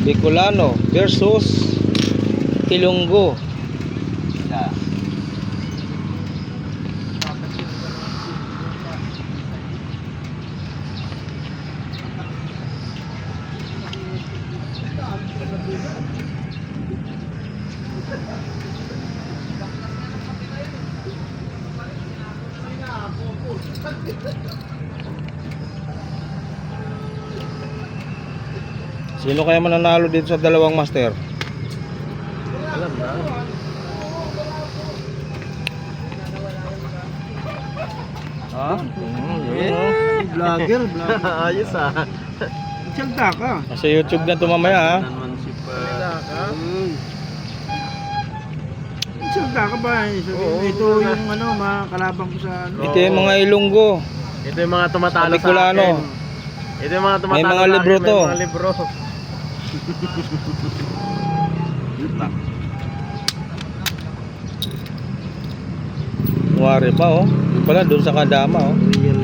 Bicolano versus Ilonggo. Yeah. Sino kaya mananalo dito sa dalawang master? Alam na. Ha? Yun, oh. Vlogger. Ayos ah. Salta ka. Nasa YouTube na to mamaya, ha? Naman si Salta ka. Salta ka ba? Oo. Ito yung ano, mga kalabang ko sa ano. Ito yung mga Ilonggo. Ito yung mga tumatalo sa Bicolano. akin. Ito yung mga tumatalo May mga sa libro akin. to. May mga libro. Nuwari pa, oh. Yung pala, doon sa Kadama, oh. Real.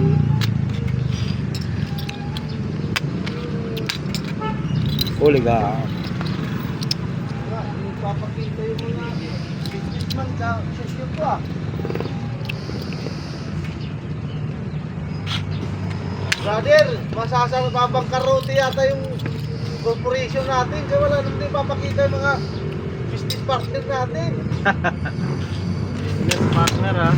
Huli ka. Papakita yung mga businessman sa session ko ah. Brother, masasababangkarote yata yung corporation natin. Kaya wala naman din papakita yung mga business partner natin. Business partner ah.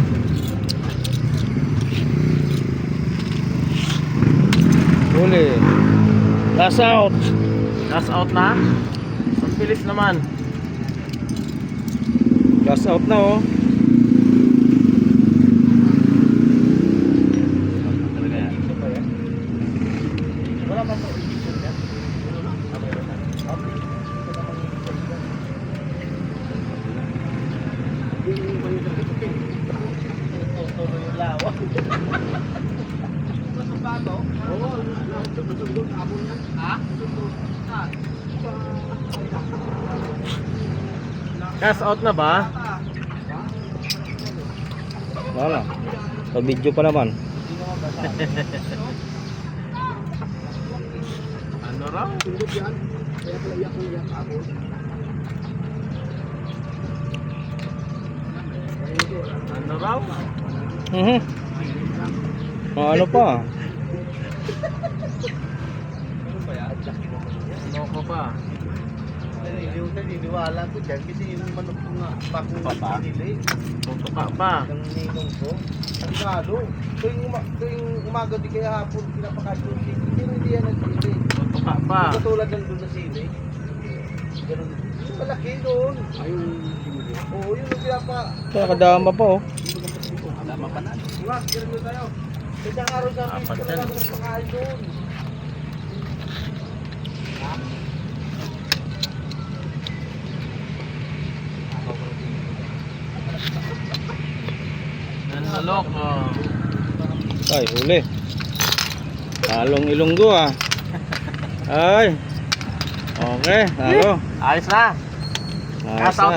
Huli. Last out. Last out na. Ang bilis naman. Last out na, oh. Talaga yan. Wala pa po edition yan. Cast out na ba? Wala. Sa video pa naman. Ano raw? Ano raw? Ano pa? Ano ko pa? Niniwala ko dyan kasi yung manok ko nga Papa? pinili. Tutuka pa. Ang ninong ko, ang lalo. Tuwing umaga di kaya hapon pinapakain yung sili. Pero hindi yan ang sili. Tutuka pa. Katulad ng doon na sili. Ganun. Yung malaki doon. Ayun. Oo, yun ang pinapa. Ito, Kadama pa, oh. Tama pa na. Wala, ganun tayo. Kanyang araw sa amin, Apat wala yan. akong pakain doon. Nanalok oh. Ay, huli. Talong Ilonggo, ah. Ay. Okay, talo. Ayos na. Ayos Cast out na.